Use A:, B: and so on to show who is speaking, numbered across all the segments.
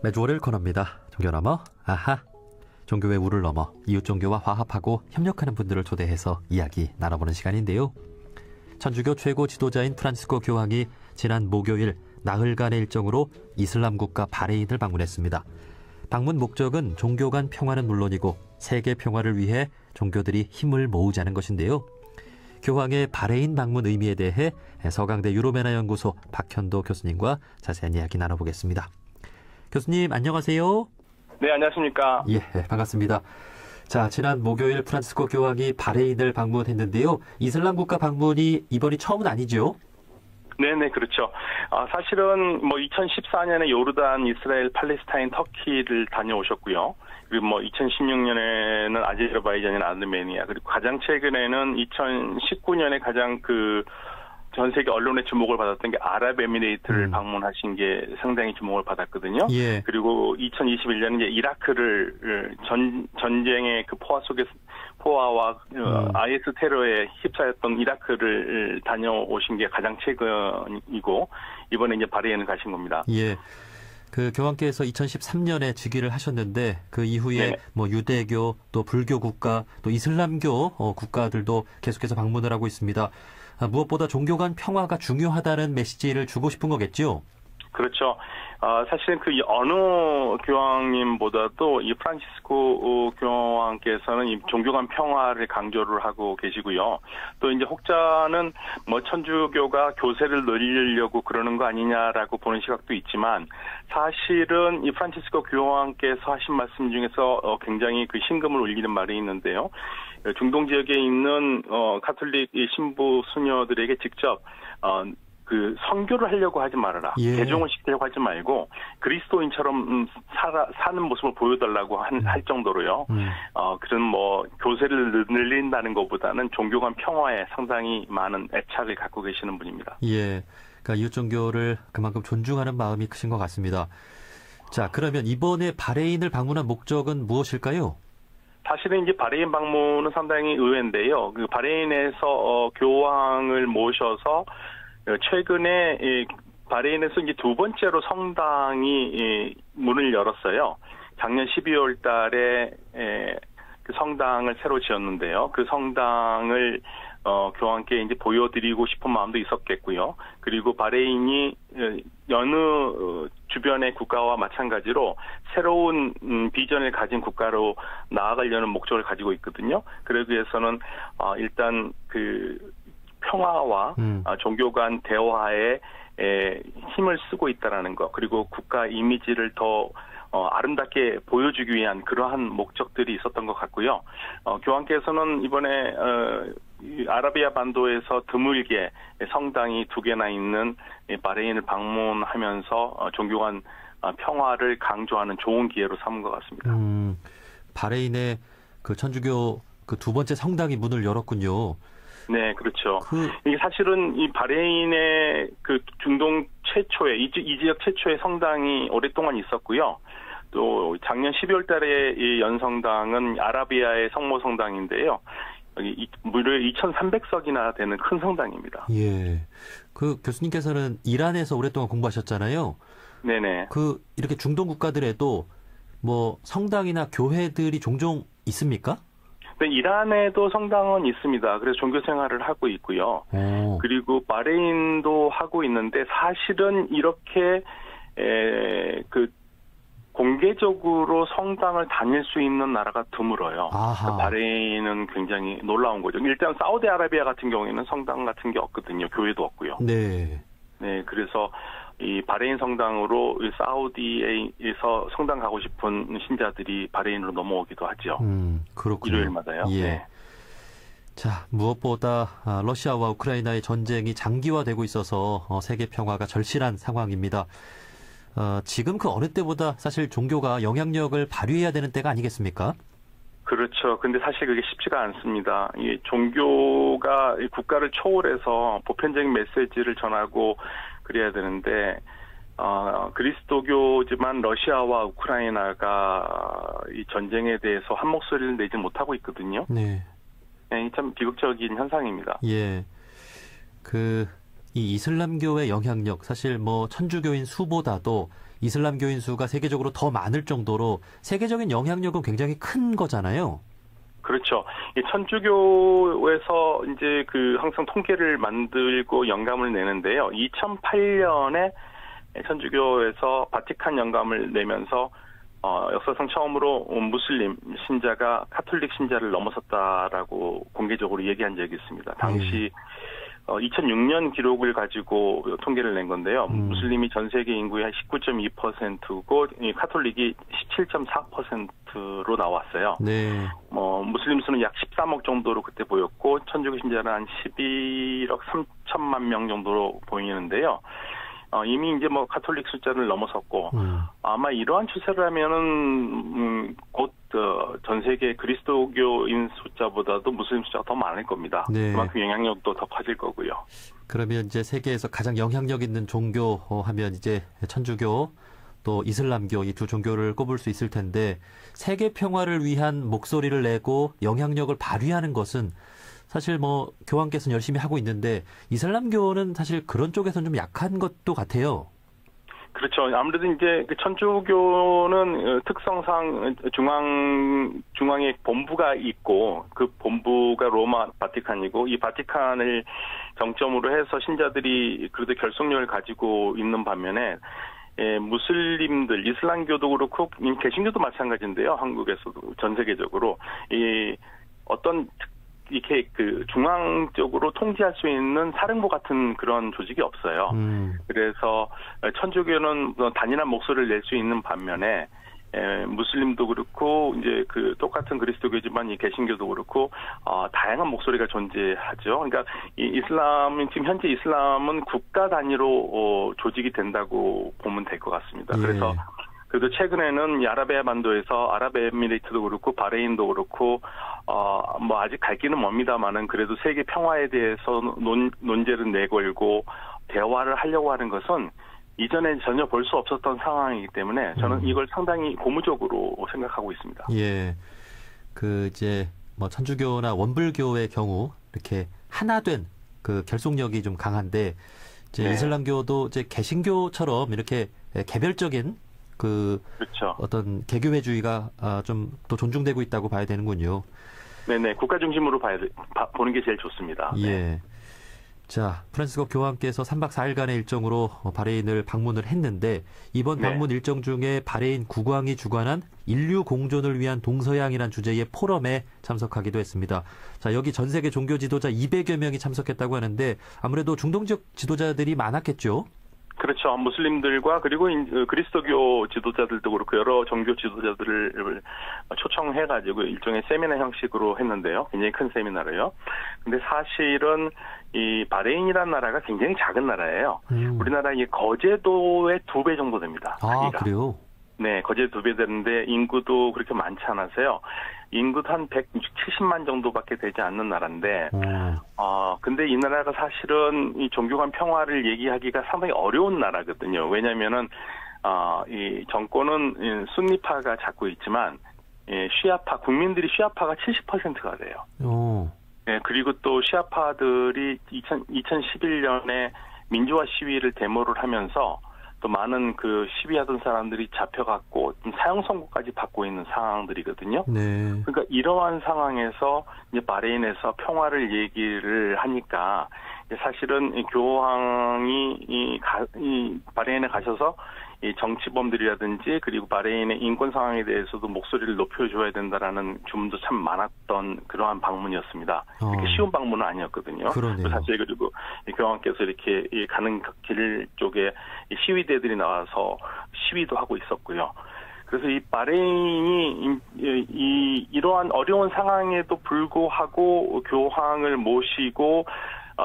A: 매주 월요일 코너입니다. 종교 넘어 아하. 종교의 우를 넘어 이웃 종교와 화합하고 협력하는 분들을 초대해서 이야기 나눠보는 시간인데요. 천주교 최고 지도자인 프란치스코 교황이 지난 목요일 나흘간의 일정으로 이슬람 국가 바레인을 방문했습니다. 방문 목적은 종교 간 평화는 물론이고 세계 평화를 위해 종교들이 힘을 모으자는 것인데요. 교황의 바레인 방문 의미에 대해 서강대 유로메나 연구소 박현도 교수님과 자세한 이야기 나눠보겠습니다. 교수님 안녕하세요.
B: 네, 안녕하십니까.
A: 예, 반갑습니다. 자, 지난 목요일 프란치스코 교황이 바레인을 방문했는데요. 이슬람 국가 방문이 이번이 처음은 아니죠?
B: 네네, 그렇죠. 사실은 2014년에 요르단, 이스라엘, 팔레스타인, 터키를 다녀오셨고요. 그리고 2016년에는 아제르바이잔이나 아르메니아, 그리고 가장 최근에는 2019년에 가장 전 세계 언론의 주목을 받았던 게 아랍에미레이트를 방문하신 게 상당히 주목을 받았거든요.
A: 예.
B: 그리고 2021년에 이제 이라크를 전쟁의 그 포화와 IS 테러에 휩싸였던 이라크를 다녀오신 게 가장 최근이고 이번에 이제 바레인을 가신 겁니다.
A: 예. 그 교황께서 2013년에 즉위를 하셨는데 그 이후에 네. 유대교 또 불교 국가 또 이슬람교 국가들도 계속해서 방문을 하고 있습니다. 무엇보다 종교 간 평화가 중요하다는 메시지를 주고 싶은 거겠죠? 그렇죠.
B: 사실은 어느 교황님보다도 이 프란치스코 교황께서는 이 종교 간 평화를 강조를 하고 계시고요. 또 이제 혹자는 천주교가 교세를 늘리려고 그러는 거 아니냐라고 보는 시각도 있지만 사실은 이 프란치스코 교황께서 하신 말씀 중에서 굉장히 심금을 울리는 말이 있는데요. 중동 지역에 있는 가톨릭 신부 수녀들에게 직접 선교를 하려고 하지 말아라.
A: 예.
B: 개종을 시키려고 하지 말고 그리스도인처럼 사는 모습을 보여달라고 할 정도로요. 그런 교세를 늘린다는 것보다는 종교 간 평화에 상당히 많은 애착을 갖고 계시는 분입니다.
A: 예, 그러니까 이웃 종교를 그만큼 존중하는 마음이 크신 것 같습니다. 자, 그러면 이번에 바레인을 방문한 목적은 무엇일까요?
B: 사실은 이제 바레인 방문은 상당히 의외인데요. 바레인에서 교황을 모셔서 최근에 바레인에서 이제 두 번째로 성당이 문을 열었어요. 작년 12월 달에 그 성당을 새로 지었는데요. 그 성당을 교황께 이제 보여드리고 싶은 마음도 있었겠고요. 그리고 바레인이 여느 주변의 국가와 마찬가지로 새로운 비전을 가진 국가로 나아가려는 목적을 가지고 있거든요. 그러기 위해서는 일단 평화와 종교 간 대화에 힘을 쓰고 있다라는 것, 그리고 국가 이미지를 더 아름답게 보여주기 위한 그러한 목적들이 있었던 것 같고요. 교황께서는 이번에 아라비아 반도에서 드물게 성당이 2개나 있는 바레인을 방문하면서 종교 간 평화를 강조하는 좋은 기회로 삼은 것 같습니다.
A: 바레인의 천주교 두 번째 성당이 문을 열었군요.
B: 네, 그렇죠. 이게 사실은 이 바레인의 중동 최초의, 이 지역 최초의 성당이 오랫동안 있었고요. 또 작년 12월 달에 이 연성당은 아라비아의 성모 성당인데요. 무려 2,300석이나 되는 큰 성당입니다.
A: 예. 교수님께서는 이란에서 오랫동안 공부하셨잖아요.
B: 네네.
A: 이렇게 중동 국가들에도 성당이나 교회들이 종종 있습니까?
B: 네, 이란에도 성당은 있습니다. 그래서 종교 생활을 하고 있고요. 그리고 바레인도 하고 있는데 사실은 이렇게 공개적으로 성당을 다닐 수 있는 나라가 드물어요. 바레인은 굉장히 놀라운 거죠. 일단 사우디아라비아 같은 경우에는 성당 같은 게 없거든요. 교회도 없고요.
A: 네.
B: 네, 그래서 이 바레인 성당으로 사우디에서 성당 가고 싶은 신자들이 바레인으로 넘어오기도 하죠.
A: 그렇군요.
B: 일요일마다요.
A: 예.
B: 네.
A: 자, 무엇보다 러시아와 우크라이나의 전쟁이 장기화되고 있어서 세계 평화가 절실한 상황입니다. 지금 어느 때보다 사실 종교가 영향력을 발휘해야 되는 때가 아니겠습니까?
B: 그렇죠. 근데 사실 그게 쉽지가 않습니다. 이 종교가 국가를 초월해서 보편적인 메시지를 전하고 그래야 되는데, 그리스도교지만 러시아와 우크라이나가 이 전쟁에 대해서 한 목소리를 내지 못하고 있거든요.
A: 네.
B: 참 비극적인 현상입니다.
A: 예. 이 이슬람교의 영향력, 사실 뭐 천주교인 수보다도 이슬람교인 수가 세계적으로 더 많을 정도로 세계적인 영향력은 굉장히 큰 거잖아요.
B: 그렇죠. 이 천주교에서 이제 그 항상 통계를 만들고 영감을 내는데요. 2008년에 천주교에서 바티칸 영감을 내면서 역사상 처음으로 무슬림 신자가 카톨릭 신자를 넘어섰다라고 공개적으로 얘기한 적이 있습니다. 당시 2006년 기록을 가지고 통계를 낸 건데요. 무슬림이 전 세계 인구의 19.2%고 카톨릭이 17.4%로 나왔어요.
A: 네.
B: 무슬림 수는 약 13억 정도로 그때 보였고 천주교 신자는 한 11억 3천만 명 정도로 보이는데요. 이미 이제 뭐 카톨릭 숫자를 넘어섰고 아마 이러한 추세라면은 곧 전 세계 그리스도교인 숫자보다도 무슬림 숫자가 더 많을 겁니다.
A: 네.
B: 그만큼 영향력도 더 커질 거고요.
A: 그러면 이제 세계에서 가장 영향력 있는 종교 하면 이제 천주교 또 이슬람교 이 두 종교를 꼽을 수 있을 텐데 세계 평화를 위한 목소리를 내고 영향력을 발휘하는 것은 사실 뭐 교황께서는 열심히 하고 있는데 이슬람교는 사실 그런 쪽에서는 좀 약한 것도 같아요.
B: 그렇죠. 아무래도 이제 그 천주교는 특성상 중앙에 본부가 있고 그 본부가 로마 바티칸이고 이 바티칸을 정점으로 해서 신자들이 그래도 결속력을 가지고 있는 반면에 무슬림들, 이슬람교도 그렇고 개신교도 마찬가지인데요. 한국에서도 전 세계적으로 이 어떤 이렇게 그 중앙적으로 통제할 수 있는 사령부 같은 그런 조직이 없어요. 그래서 천주교는 단일한 목소리를 낼 수 있는 반면에 무슬림도 그렇고 이제 그 똑같은 그리스도교지만 이 개신교도 그렇고 다양한 목소리가 존재하죠. 그러니까 이 이슬람은 지금 현재 이슬람은 국가 단위로 조직이 된다고 보면 될 것 같습니다. 그래서 최근에는 이 아라비아 반도에서 아랍에미레이트도 그렇고 바레인도 그렇고 뭐 아직 갈 길은 멉니다만은 그래도 세계 평화에 대해서 논제를 내걸고 대화를 하려고 하는 것은 이전에 전혀 볼 수 없었던 상황이기 때문에 저는 이걸 상당히 고무적으로 생각하고 있습니다.
A: 예. 그 이제 뭐 천주교나 원불교의 경우 이렇게 하나된 그 결속력이 좀 강한데 이제 이슬람교도 이제 개신교처럼 이렇게 개별적인 그렇죠. 어떤 개교회주의가 좀 또 존중되고 있다고 봐야 되는군요.
B: 네네, 국가 중심으로 보는 게 제일 좋습니다.
A: 예.
B: 네.
A: 자, 프란시스코 교황께서 3박 4일간의 일정으로 바레인을 방문을 했는데 이번 방문 일정 중에 바레인 국왕이 주관한 인류 공존을 위한 동서양이란 주제의 포럼에 참석하기도 했습니다. 자, 여기 전 세계 종교 지도자 200여 명이 참석했다고 하는데 아무래도 중동 지역 지도자들이 많았겠죠?
B: 그렇죠. 무슬림들과 그리고 그리스도교 지도자들도 그렇고 여러 종교 지도자들을 초청해가지고 일종의 세미나 형식으로 했는데요. 굉장히 큰 세미나로요. 근데 사실은 이 바레인이라는 나라가 굉장히 작은 나라예요. 우리나라의 거제도의 2배 정도 됩니다.
A: 크기가. 그래요?
B: 네, 거제도 2배 되는데 인구도 그렇게 많지 않아서요. 인구도 한 170만 정도밖에 되지 않는 나라인데, 근데 이 나라가 사실은 이 종교 간 평화를 얘기하기가 상당히 어려운 나라거든요. 왜냐면은, 이 정권은 순니파가 잡고 있지만, 시아파, 국민들이 시아파가 70%가 돼요. 네, 그리고 또 시아파들이 2011년에 민주화 시위를 데모를 하면서 또 많은 그 시위하던 사람들이 잡혀갖고 사형 선고까지 받고 있는 상황들이거든요. 네. 그러니까 이러한 상황에서 이제 바레인에서 평화를 얘기를 하니까 사실은 교황이 이 바레인에 가셔서 이 정치범들이라든지 그리고 바레인의 인권 상황에 대해서도 목소리를 높여줘야 된다라는 주문도 참 많았던 그러한 방문이었습니다. 이렇게 쉬운 방문은 아니었거든요.
A: 그러네요.
B: 사실 그리고 이 교황께서 이렇게 가는 길 쪽에 시위대들이 나와서 시위도 하고 있었고요. 그래서 이 바레인이 이러한 어려운 상황에도 불구하고 교황을 모시고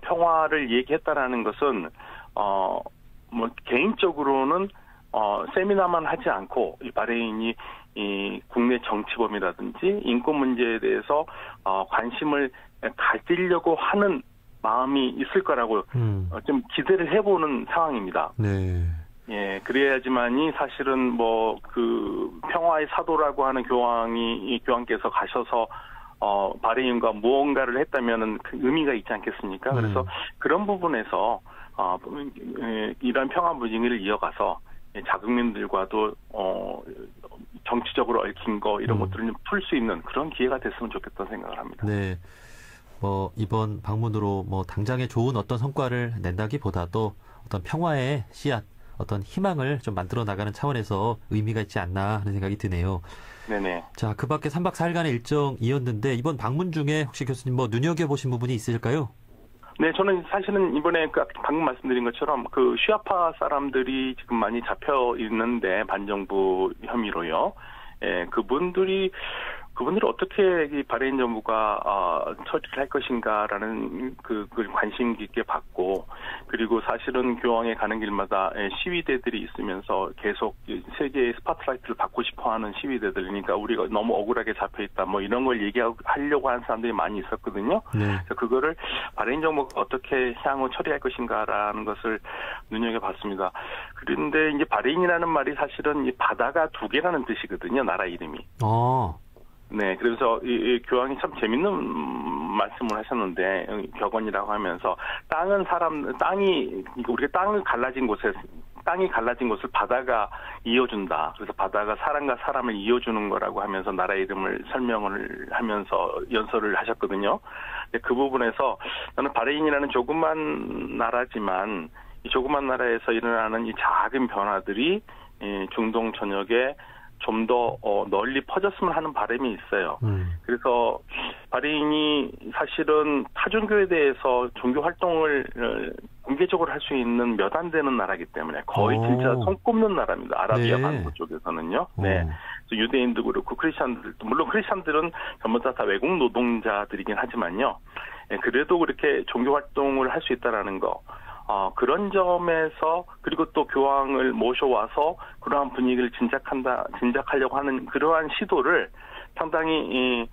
B: 평화를 얘기했다라는 것은 뭐 개인적으로는 세미나만 하지 않고 이 바레인이 이 국내 정치범이라든지 인권 문제에 대해서 관심을 가지려고 하는 마음이 있을 거라고 좀 기대를 해보는 상황입니다. 네. 예, 그래야지만이 사실은 뭐 그 평화의 사도라고 하는 교황께서 가셔서 바레인과 무언가를 했다면은 그 의미가 있지 않겠습니까? 그래서 그런 부분에서 이런 평화 분위기를 이어가서 자국민들과도 정치적으로 얽힌 거 이런 것들을 좀 풀 수 있는 그런 기회가 됐으면 좋겠다는 생각을 합니다.
A: 네. 이번 방문으로 당장에 좋은 어떤 성과를 낸다기보다도 어떤 평화의 씨앗, 어떤 희망을 좀 만들어 나가는 차원에서 의미가 있지 않나 하는 생각이 드네요.
B: 네네.
A: 자, 그 밖에 3박 4일간의 일정이었는데 이번 방문 중에 혹시 교수님 눈여겨보신 부분이 있으실까요?
B: 네, 저는 사실은 이번에 방금 말씀드린 것처럼 그 시아파 사람들이 지금 많이 잡혀 있는데 반정부 혐의로요. 그분들이 어떻게 이 바레인 정부가 처리를 할 것인가라는 그걸 관심 깊게 받고, 그리고 사실은 교황에 가는 길마다 시위대들이 있으면서 계속 세계의 스포트라이트를 받고 싶어하는 시위대들이니까 우리가 너무 억울하게 잡혀 있다 이런 걸 얘기하려고 하는 사람들이 많이 있었거든요.
A: 네.
B: 그래서 그거를 바레인 정부가 어떻게 향후 처리할 것인가라는 것을 눈여겨봤습니다. 그런데 이제 바레인이라는 말이 사실은 이 바다가 두 개라는 뜻이거든요. 나라 이름이. 네, 그래서 이 교황이 참 재밌는 말씀을 하셨는데, 격언이라고 하면서 땅이 우리가 땅이 갈라진 곳을 바다가 이어준다. 그래서 바다가 사람과 사람을 이어주는 거라고 하면서 나라 이름을 설명을 하면서 연설을 하셨거든요. 그 부분에서 저는 바레인이라는 조그만 나라지만 이 조그만 나라에서 일어나는 이 작은 변화들이 중동 전역에 좀 더 널리 퍼졌으면 하는 바람이 있어요. 그래서 바레인이 사실은 타종교에 대해서 종교 활동을 공개적으로 할 수 있는 몇 안 되는 나라이기 때문에 거의 진짜 손꼽는 나라입니다. 아라비아 반도 쪽에서는요. 네. 유대인도 그렇고 크리스찬들도, 물론 크리스찬들은 전부 다 외국 노동자들이긴 하지만요. 그래도 그렇게 종교 활동을 할 수 있다라는 거. 그런 점에서, 그리고 또 교황을 모셔와서 그러한 분위기를 진작하려고 하는 그러한 시도를 상당히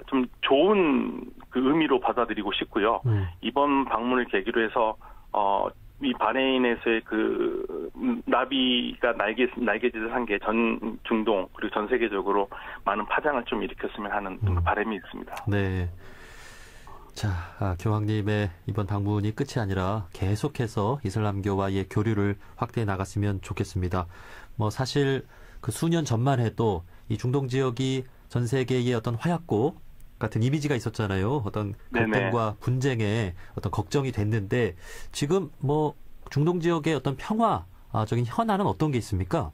B: 좀 좋은 그 의미로 받아들이고 싶고요. 이번 방문을 계기로 해서 이 바레인에서의 그 나비가 날개짓을 한 게 전 중동 그리고 전 세계적으로 많은 파장을 좀 일으켰으면 하는 바람이 있습니다.
A: 네. 자, 교황님의 이번 방문이 끝이 아니라 계속해서 이슬람교와의 교류를 확대해 나갔으면 좋겠습니다. 사실 그 수년 전만 해도 이 중동 지역이 전 세계의 어떤 화약고 같은 이미지가 있었잖아요. 어떤 갈등과 분쟁에 어떤 걱정이 됐는데 지금 중동 지역의 어떤 평화적인 현안은 어떤 게 있습니까?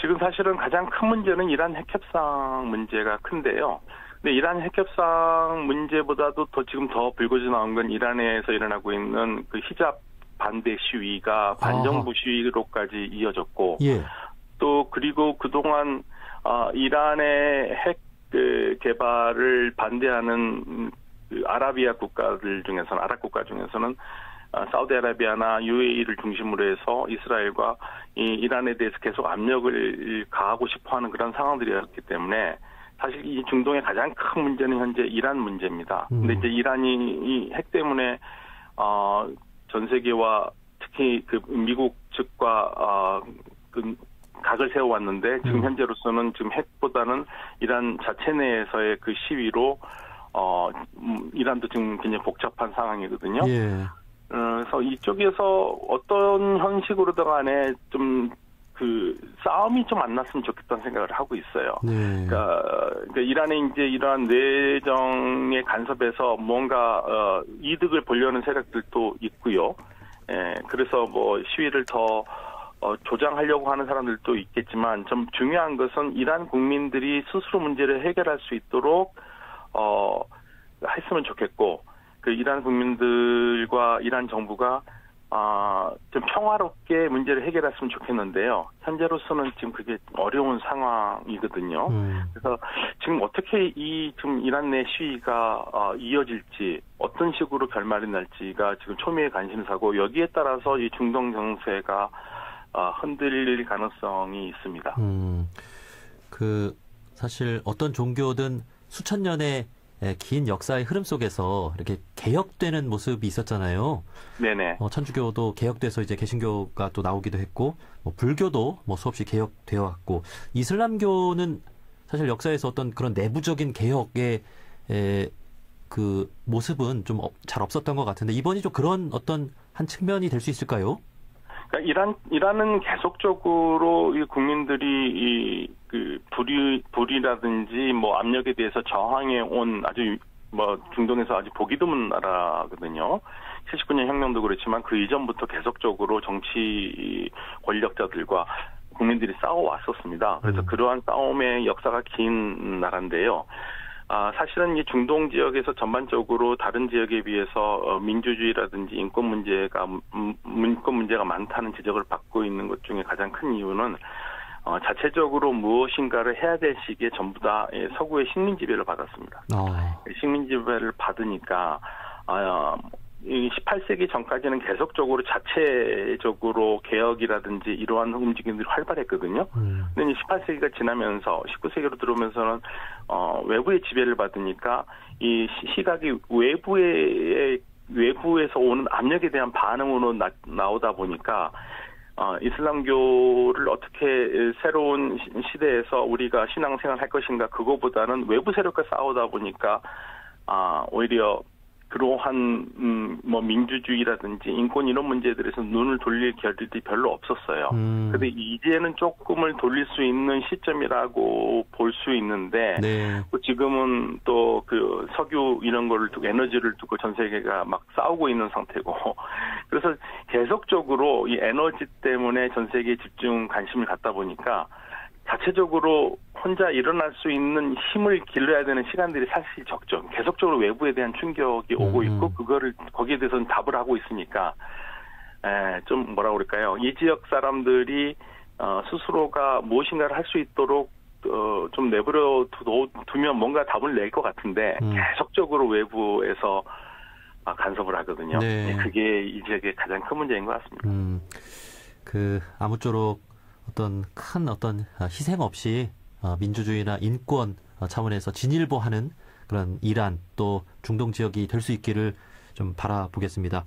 B: 지금 사실은 가장 큰 문제는 이란 핵협상 문제가 큰데요. 근데 이란 핵협상 문제보다도 지금 더 불거져 나온 건 이란에서 일어나고 있는 그 히잡 반대 시위가 반정부 시위로까지 이어졌고, 또 그리고 그동안 이란의 핵 개발을 반대하는 아랍 국가 중에서는 사우디아라비아나 UAE를 중심으로 해서 이스라엘과 이란에 대해서 계속 압력을 가하고 싶어하는 그런 상황들이었기 때문에 사실 이 중동의 가장 큰 문제는 현재 이란 문제입니다. 근데 이제 이란이 이 핵 때문에 전 세계와 특히 그 미국 측과 그 각을 세워왔는데 지금 현재로서는 지금 핵보다는 이란 자체 내에서의 그 시위로 이란도 지금 굉장히 복잡한 상황이거든요. 그래서 이쪽에서 어떤 형식으로든 간에 좀 그 싸움이 좀 안 났으면 좋겠다는 생각을 하고 있어요. 그러니까 이란의 이제 이러한 내정에 간섭해서 뭔가 이득을 보려는 세력들도 있고요. 그래서 시위를 더 조장하려고 하는 사람들도 있겠지만 좀 중요한 것은 이란 국민들이 스스로 문제를 해결할 수 있도록 했으면 좋겠고, 그 이란 국민들과 이란 정부가 좀 평화롭게 문제를 해결했으면 좋겠는데요. 현재로서는 지금 그게 어려운 상황이거든요. 그래서 지금 어떻게 지금 이란 내 시위가 이어질지, 어떤 식으로 결말이 날지가 지금 초미의 관심사고, 여기에 따라서 이 중동 정세가 흔들릴 가능성이 있습니다.
A: 사실 어떤 종교든 수천 년의 긴 역사의 흐름 속에서 이렇게 개혁되는 모습이 있었잖아요.
B: 네네.
A: 천주교도 개혁돼서 이제 개신교가 또 나오기도 했고, 불교도 수없이 개혁되어 왔고, 이슬람교는 사실 역사에서 어떤 그런 내부적인 개혁의 그 모습은 좀 잘 없었던 것 같은데, 이번이 좀 그런 어떤 한 측면이 될 수 있을까요?
B: 그러니까 이란은 계속적으로 이 국민들이 불이라든지 뭐 압력에 대해서 저항해 온 아주 뭐 중동에서 아주 보기 드문 나라거든요. 79년 혁명도 그렇지만 그 이전부터 계속적으로 정치 권력자들과 국민들이 싸워왔었습니다. 그래서 그러한 싸움의 역사가 긴 나라인데요. 사실은 이 중동 지역에서 전반적으로 다른 지역에 비해서 민주주의라든지 인권 문제가 많다는 지적을 받고 있는 것 중에 가장 큰 이유는 자체적으로 무엇인가를 해야 될 시기에 전부 다 서구의 식민 지배를 받았습니다. 식민 지배를 받으니까 18세기 전까지는 계속적으로 자체적으로 개혁이라든지 이러한 움직임들이 활발했거든요. 근데 18세기가 지나면서 19세기로 들어오면서는 외부의 지배를 받으니까 이 시각이 외부에서 오는 압력에 대한 반응으로 나오다 보니까 이슬람교를 어떻게 새로운 시대에서 우리가 신앙생활 할 것인가 그거보다는 외부 세력과 싸우다 보니까 오히려 그러한 뭐 민주주의라든지 인권 이런 문제들에서 눈을 돌릴 겨를이 별로 없었어요. 그런데 이제는 조금을 돌릴 수 있는 시점이라고 볼 수 있는데
A: 네.
B: 또 지금은 또 그 석유 이런 거를 두고 에너지를 두고 전 세계가 막 싸우고 있는 상태고 그래서 계속적으로 이 에너지 때문에 전 세계에 집중 관심을 갖다 보니까 자체적으로 혼자 일어날 수 있는 힘을 길러야 되는 시간들이 사실 적죠. 계속적으로 외부에 대한 충격이 오고 있고 거기에 대해서는 답을 하고 있으니까 좀 뭐라 그럴까요? 이 지역 사람들이 스스로가 무엇인가를 할 수 있도록 좀 내버려 두면 뭔가 답을 낼 것 같은데 계속적으로 외부에서 간섭을 하거든요.
A: 네.
B: 그게 이 지역의 가장 큰 문제인 것 같습니다.
A: 아무쪼록 큰 희생 없이 민주주의나 인권 차원에서 진일보하는 그런 이란 또 중동 지역이 될 수 있기를 좀 바라보겠습니다.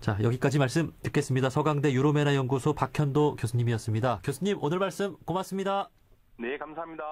A: 자, 여기까지 말씀 듣겠습니다. 서강대 유로메나 연구소 박현도 교수님이었습니다. 교수님 오늘 말씀 고맙습니다.
B: 네, 감사합니다.